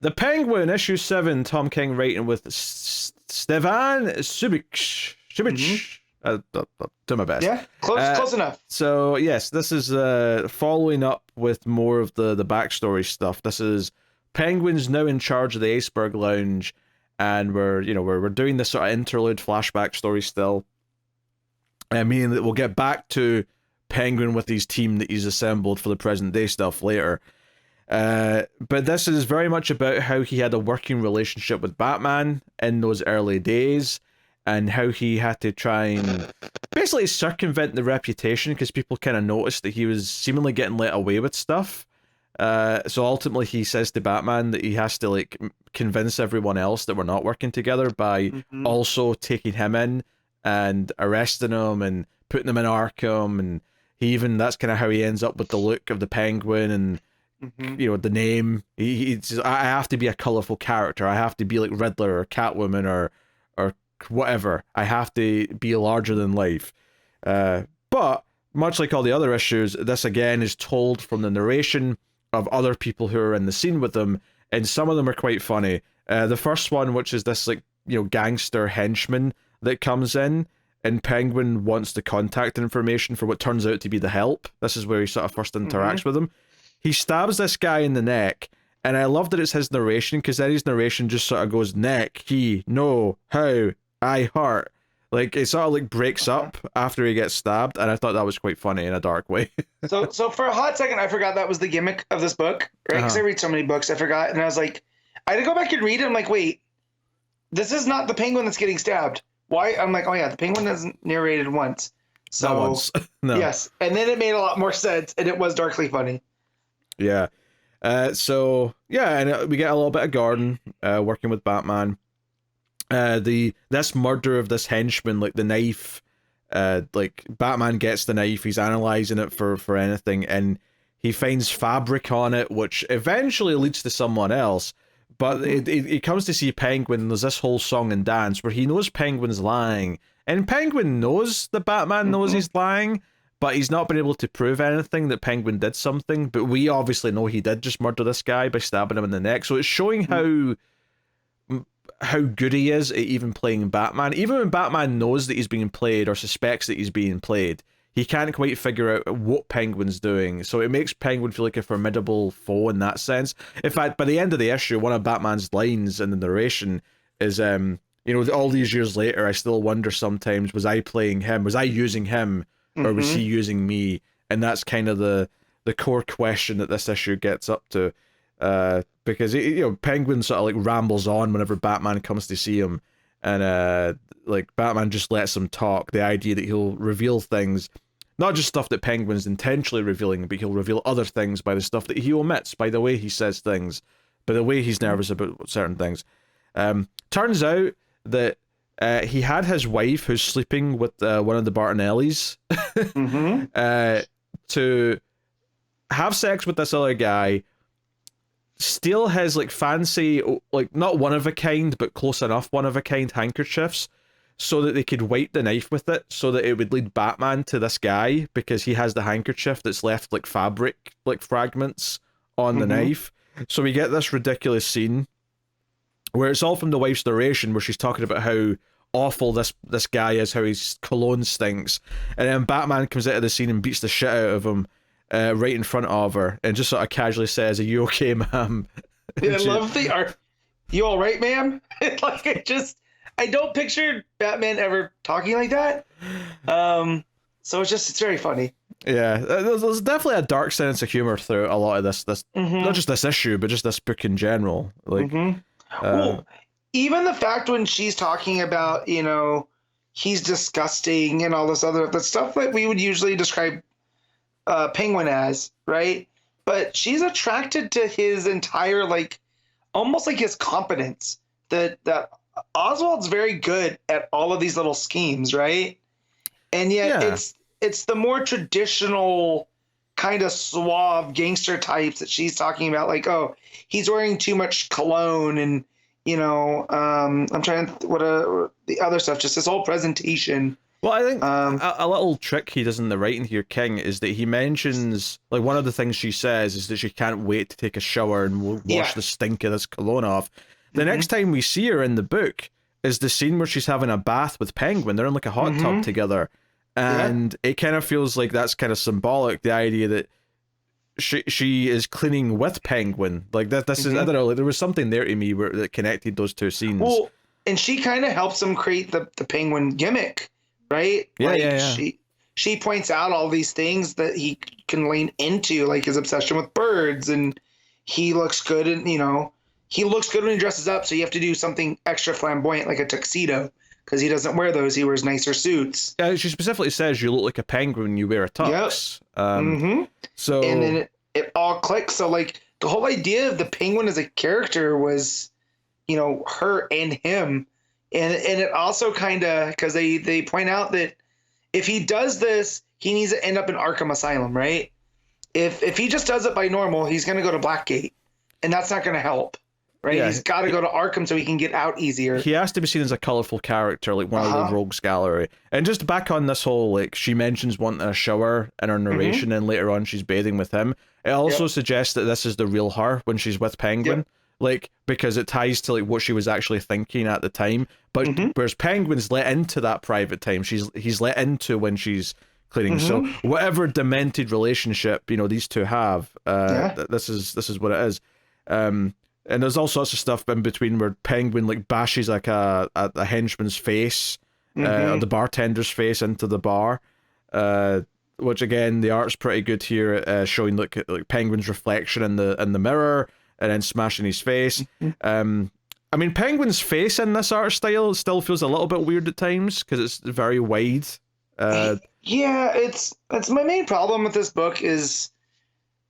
The Penguin, issue 7, Tom King writing with Stevan Subic. Mm-hmm. I'll do my best. Yeah, close enough. So, yes, this is following up with more of the backstory stuff. This is Penguin's now in charge of the Iceberg Lounge, and we're doing this sort of interlude flashback story still. Meaning that we'll get back to Penguin with his team that he's assembled for the present day stuff later. But this is very much about how he had a working relationship with Batman in those early days, and how he had to try and basically circumvent the reputation because people kind of noticed that he was seemingly getting let away with stuff. So ultimately he says to Batman that he has to like convince everyone else that we're not working together by also taking him in and arresting him and putting him in Arkham, and that's kind of how he ends up with the look of the Penguin and the name. He's I have to be a colorful character. I have to be like Riddler or Catwoman or whatever. I have to be larger than life. But much like all the other issues, this again is told from the narration of other people who are in the scene with them, and some of them are quite funny. The first one, which is this like gangster henchman that comes in, and Penguin wants the contact information for what turns out to be the Help. This is where he sort of first interacts with him. He stabs this guy in the neck, and I love that it's his narration, because then his narration just sort of goes neck, he, no, how, I heart. Like, it sort of like breaks up after he gets stabbed, and I thought that was quite funny in a dark way. So for a hot second, I forgot that was the gimmick of this book, right? Because I read so many books, I forgot, and I was like, I had to go back and read it. I'm like, wait, this is not the Penguin that's getting stabbed. Why? I'm like, oh yeah, the Penguin isn't narrated once. So, not once. No. Yes, and then it made a lot more sense, and it was darkly funny. Yeah. So yeah, and we get a little bit of Gordon working with Batman. This murder of this henchman, like the knife, like Batman gets the knife, he's analyzing it for anything, and he finds fabric on it, which eventually leads to someone else. But it comes to see Penguin. There's this whole song and dance where he knows Penguin's lying, and Penguin knows that Batman knows he's lying, but he's not been able to prove anything that Penguin did something. But we obviously know he did just murder this guy by stabbing him in the neck. So it's showing how good he is at even playing Batman. Even when Batman knows that he's being played or suspects that he's being played, he can't quite figure out what Penguin's doing. So it makes Penguin feel like a formidable foe in that sense. In fact, by the end of the issue, one of Batman's lines in the narration is, all these years later, I still wonder sometimes, was I playing him? Was I using him? Or was he using me? And that's kind of the core question that this issue gets up to. Because Penguin sort of like rambles on whenever Batman comes to see him, and like Batman just lets him talk. The idea that he'll reveal things, not just stuff that Penguin's intentionally revealing, but he'll reveal other things by the stuff that he omits, by the way he says things, by the way he's nervous about certain things. Turns out that he had his wife, who's sleeping with one of the Bartonellis, to have sex with this other guy, steal his like fancy, like not one of a kind, but close enough one of a kind handkerchiefs, so that they could wipe the knife with it, so that it would lead Batman to this guy, because he has the handkerchief that's left like fabric, like fragments on the knife. So we get this ridiculous scene where it's all from the wife's narration, where she's talking about how awful this guy is, how his cologne stinks, and then Batman comes out of the scene and beats the shit out of him right in front of her, and just sort of casually says, "Are you okay, ma'am?" I love the art. You all right, ma'am? I don't picture Batman ever talking like that. So it's very funny. Yeah, there's definitely a dark sense of humor through a lot of this not just this issue, but just this book in general. Like, even the fact when she's talking about, he's disgusting and all this the stuff that we would usually describe Penguin as, right? But she's attracted to his entire, like, almost like his competence. That Oswald's very good at all of these little schemes, right? And yet it's the more traditional kind of suave gangster types that she's talking about, like, oh, he's wearing too much cologne, and I'm trying to what the other stuff, just this whole presentation. Well, I think Um, a little trick he does in the writing here, King, is that he mentions, like, one of the things she says is that she can't wait to take a shower and wash yeah. the stink of this cologne off. The Mm-hmm. next time we see her in the book is the scene where she's having a bath with Penguin. They're in like a hot tub together. Yeah. And it kind of feels like that's kind of symbolic, the idea that she is cleaning with Penguin. Like, this is, I don't know, like, there was something there to me that connected those two scenes. Well, and she kind of helps him create the Penguin gimmick, right? Yeah, like yeah. she points out all these things that he can lean into, like his obsession with birds, and he looks good, and he looks good when he dresses up. So you have to do something extra flamboyant, like a tuxedo, because he doesn't wear those. He wears nicer suits. She specifically says you look like a penguin when you wear a tux. Yep. So And then it all clicks. So like the whole idea of the Penguin as a character was, her and him, and it also kind of, because they point out that if he does this, he needs to end up in Arkham Asylum, right? If he just does it by normal, he's going to go to Blackgate, and that's not going to help, right? Yeah, He's got to go to Arkham so he can get out easier. he has to be seen as a colorful character, like one of the rogues gallery. And just back on this whole, like, she mentions wanting a shower in her narration, and later on she's bathing with him. It also suggests that this is the real her when she's with Penguin. Like, because it ties to like what she was actually thinking at the time. But whereas Penguin's let into that private time, he's let into when she's cleaning. So whatever demented relationship these two have, this is what it is. And there's all sorts of stuff in between where Penguin like bashes like a henchman's face, or the bartender's face into the bar. Which again, the art's pretty good here, showing like Penguin's reflection in the mirror, and then smashing his face. I mean, Penguin's face in this art style still feels a little bit weird at times because it's very wide. Yeah, it's my main problem with this book is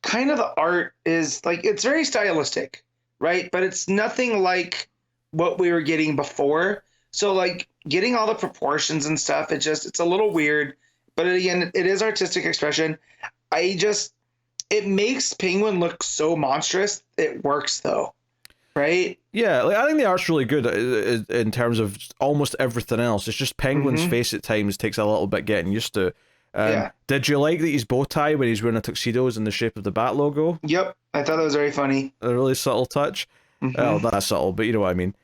kind of the art is like it's very stylistic, right? But it's nothing like what we were getting before. So like getting all the proportions and stuff, it's a little weird. But again, it is artistic expression. It makes Penguin look so monstrous. It works though, right? Yeah, like I think the art's really good in terms of almost everything else. It's just Penguin's face at times takes a little bit getting used to. Did you like that his bow tie when he's wearing a tuxedo is in the shape of the bat logo? Yep, I thought that was very funny. A really subtle touch. Well, not that subtle, but you know what I mean.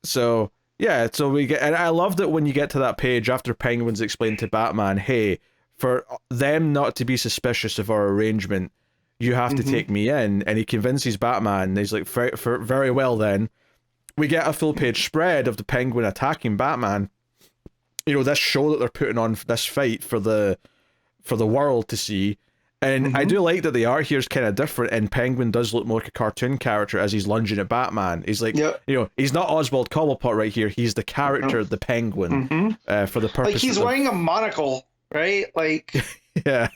So we get, and I love that when you get to that page after Penguin's explained to Batman, hey, for them not to be suspicious of our arrangement, you have to take me in, and he convinces Batman, and he's like, for very well then. We get a full page spread of the Penguin attacking Batman. This show that they're putting on for this fight for the world to see. And I do like that the art here is kind of different, and Penguin does look more like a cartoon character as he's lunging at Batman. He's like, he's not Oswald Cobblepot right here. He's the character, the Penguin, for the purpose. Like he's wearing a monocle, right? Like, yeah.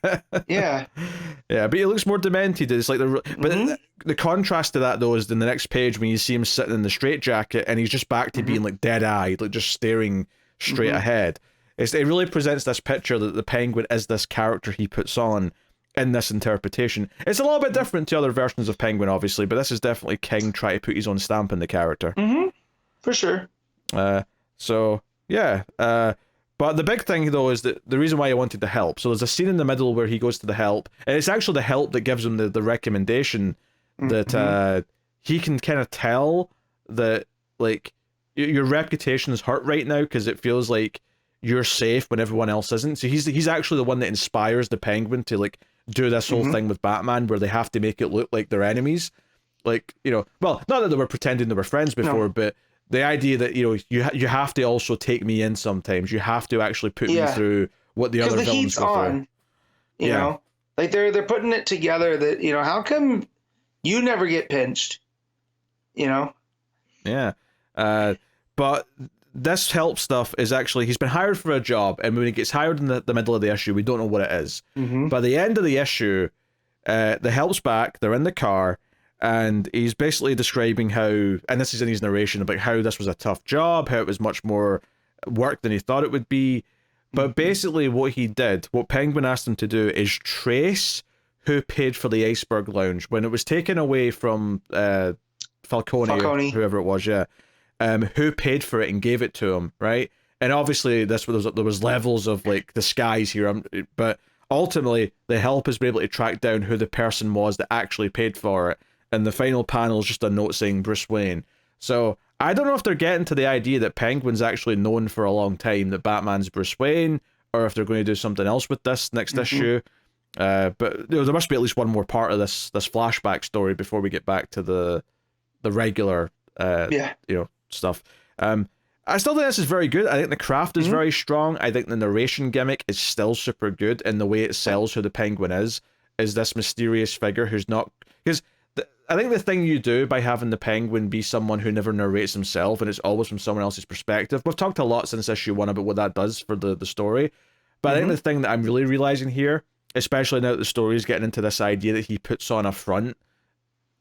But he looks more demented. It's like the contrast to that though is in the next page when you see him sitting in the straitjacket and he's just back to being like dead-eyed, like just staring straight ahead. It really presents this picture that the Penguin is this character he puts on in this interpretation. It's a little bit different to other versions of Penguin, obviously, but this is definitely King trying to put his own stamp in the character. For sure. But the big thing, though, is that the reason why I wanted the help. So there's a scene in the middle where he goes to the help, and it's actually the help that gives him the recommendation that he can kind of tell that, like, your reputation is hurt right now because it feels like you're safe when everyone else isn't. So he's actually the one that inspires the Penguin to, like, do this whole thing with Batman where they have to make it look like they're enemies. Like, well, not that they were pretending they were friends before, but the idea that, you have to also take me in sometimes. You have to actually put me through what the other villains heat's go on, through. You know? Like, they're putting it together that, how come you never get pinched? Yeah. But this help stuff is actually, he's been hired for a job, and when he gets hired in the middle of the issue, we don't know what it is. By the end of the issue, the help's back, they're in the car, and he's basically describing how, and this is in his narration, about how this was a tough job, how it was much more work than he thought it would be. But basically what Penguin asked him to do is trace who paid for the Iceberg Lounge. When it was taken away from Falcone. Or whoever it was, who paid for it and gave it to him, right? And obviously there was levels of like disguise here, but ultimately the help has been able to track down who the person was that actually paid for it, and the final panel is just a note saying Bruce Wayne. So I don't know if they're getting to the idea that Penguin's actually known for a long time that Batman's Bruce Wayne, or if they're going to do something else with this next issue. But there must be at least one more part of this flashback story before we get back to the regular stuff. I still think this is very good. I think the craft is very strong. I think the narration gimmick is still super good, and the way it sells who the Penguin is this mysterious figure who's not, because I think the thing you do by having the Penguin be someone who never narrates himself and it's always from someone else's perspective. We've talked a lot since issue 1 about what that does for the story, but I think the thing that I'm really realizing here, especially now that the story is getting into this idea that he puts on a front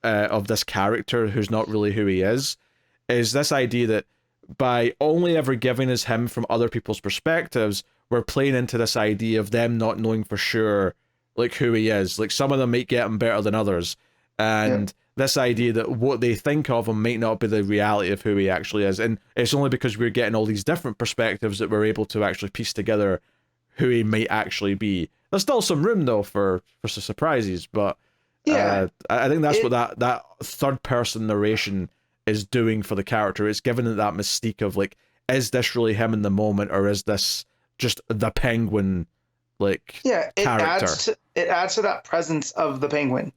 of this character who's not really who he is this idea that by only ever giving us him from other people's perspectives, we're playing into this idea of them not knowing for sure like who he is. Like some of them might get him better than others, and this idea that what they think of him might not be the reality of who he actually is, and it's only because we're getting all these different perspectives that we're able to actually piece together who he might actually be. There's still some room though for some surprises, but I think that's what that third person narration is doing for the character. It's giving it that mystique of like, is this really him in the moment, or is this just the Penguin like character? It adds to that presence of the Penguin,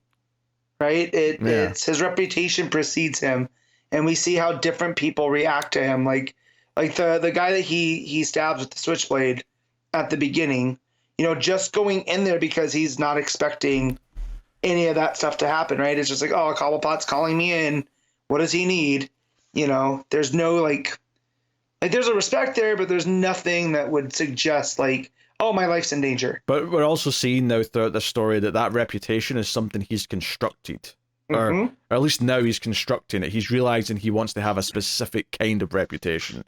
right? It's his reputation precedes him, and we see how different people react to him. Like the guy that he stabs with the switchblade at the beginning, just going in there because he's not expecting any of that stuff to happen, right? It's just like, oh, Cobblepot's calling me in. What does he need? There's no like there's a respect there, but there's nothing that would suggest like, oh, my life's in danger. But we're also seeing now throughout the story that reputation is something he's constructed. Or at least now he's constructing it. He's realizing he wants to have a specific kind of reputation.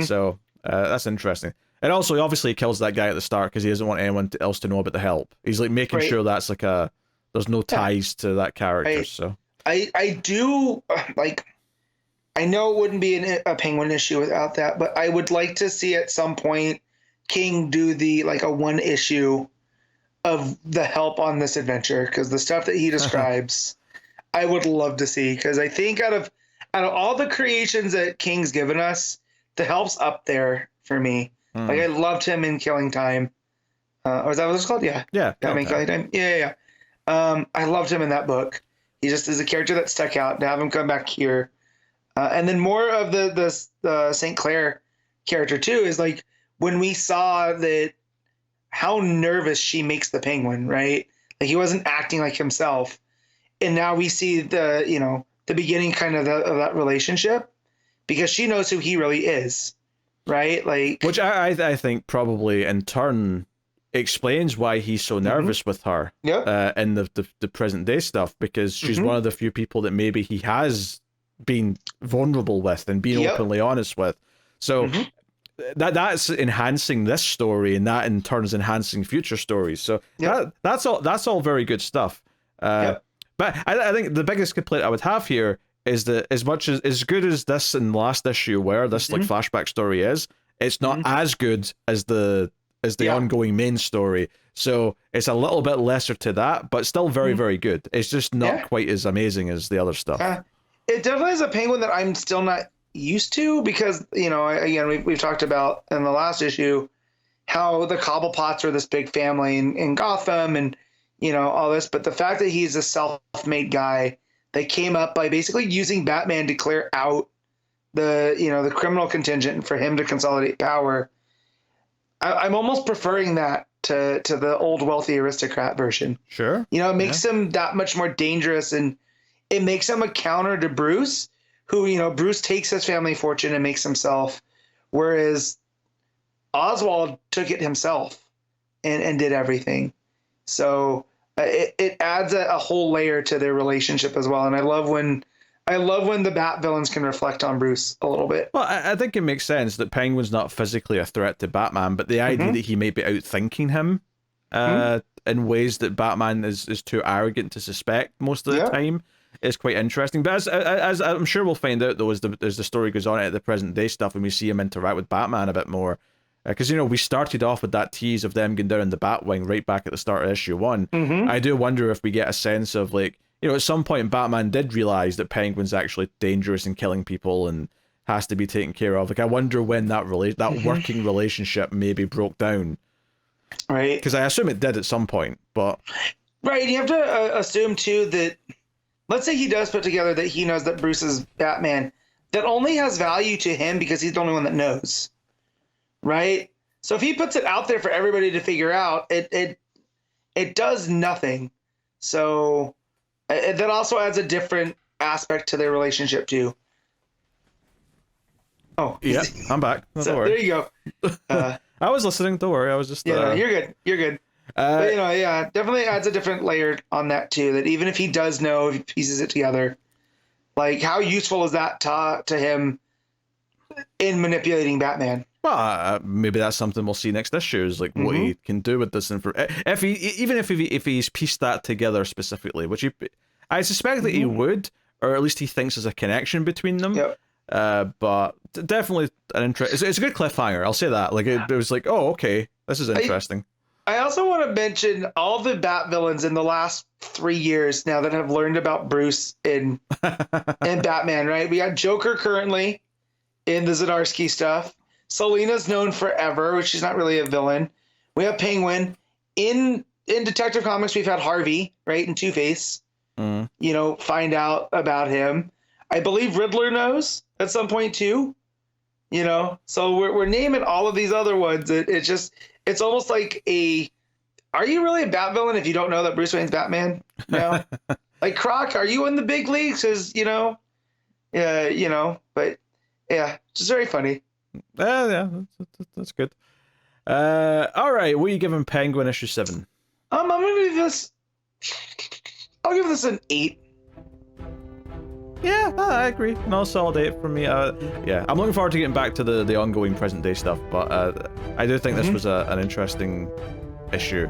So that's interesting. And also, he obviously kills that guy at the start because he doesn't want anyone else to know about the help. He's like making sure that's like there's no ties to that character. I do like. I know it wouldn't be a Penguin issue without that, but I would like to see at some point King do a one issue of the help on this adventure, because the stuff that he describes, I would love to see. Because I think out of all the creations that King's given us, the help's up there for me. Like I loved him in Killing Time. Or is that what it's called? Yeah. Killing Time. Yeah. I loved him in that book. He just is a character that stuck out. To have him come back here, and then more of the St. Clair character too is like when we saw that how nervous she makes the Penguin, right? Like he wasn't acting like himself, and now we see the beginning kind of that relationship, because she knows who he really is, right? Like, which I think probably in turn explains why he's so nervous with her in the present day stuff, because she's one of the few people that maybe he has been vulnerable with and being openly honest with. So that's enhancing this story, and that in turn is enhancing future stories. So that's all very good stuff. But I think the biggest complaint I would have here is that as good as this and last issue where this like flashback story is, it's not as good as the ongoing main story. So it's a little bit lesser to that, but still very, very good. It's just not quite as amazing as the other stuff. It definitely is a Penguin that I'm still not used to, because, again, we've talked about in the last issue how the Cobblepots are this big family in Gotham and, all this. But the fact that he's a self-made guy that came up by basically using Batman to clear out the criminal contingent for him to consolidate power, I'm almost preferring that to the old wealthy aristocrat version. Sure. It makes him that much more dangerous, and it makes him a counter to Bruce, who, Bruce takes his family fortune and makes himself, whereas Oswald took it himself and did everything. So it adds a whole layer to their relationship as well. And I love when the Bat villains can reflect on Bruce a little bit. Well, I think it makes sense that Penguin's not physically a threat to Batman, but the idea that he may be outthinking him in ways that Batman is too arrogant to suspect most of the time is quite interesting. But as I'm sure we'll find out though, as the story goes on at the present day stuff, and we see him interact with Batman a bit more, because we started off with that tease of them going down in the Batwing right back at the start of issue 1. Mm-hmm. I do wonder if we get a sense of like, at some point Batman did realize that Penguin's actually dangerous and killing people and has to be taken care of. Like, I wonder when that working relationship maybe broke down. Right. Because I assume it did at some point, but... Right, you have to assume, too, that... Let's say he does put together that he knows that Bruce is Batman. That only has value to him because he's the only one that knows. Right? So if he puts it out there for everybody to figure out, it does nothing. So that also adds a different aspect to their relationship, too. Oh, yeah, I'm back. No, so, don't worry. there you go. I was listening. Don't worry. I was just. Yeah, no, you're good. You're good. But, yeah, definitely adds a different layer on that too. That even if he does know, if he pieces it together, like how useful is that to him in manipulating Batman? Well, maybe that's something we'll see next issue. Is like what he can do with this info. If he's pieced that together specifically, which I suspect that he would, or at least he thinks there's a connection between them. Yep. But definitely an interest. It's a good cliffhanger. I'll say that. Like it was like, oh, okay, this is interesting. I also want to mention all the Bat villains in the last 3 years now that have learned about Bruce in Batman. Right, we got Joker currently in the Zdarsky stuff. Selina's known forever, which she's not really a villain. We have Penguin in Detective Comics. We've had Harvey, right, and Two-Face. Find out about him. I believe Riddler knows at some point too, so we're naming all of these other ones. It's almost like are you really a Bat villain if you don't know that Bruce Wayne's Batman? No, like Croc, are you in the big leagues? Cause but yeah, just very funny. Yeah, that's good. All right, what are you giving Penguin issue 7? I'm gonna give this. I'll give this an 8. Yeah, I agree. No, solid 8 from me. Yeah, I'm looking forward to getting back to the ongoing present day stuff, but I do think this was an interesting issue.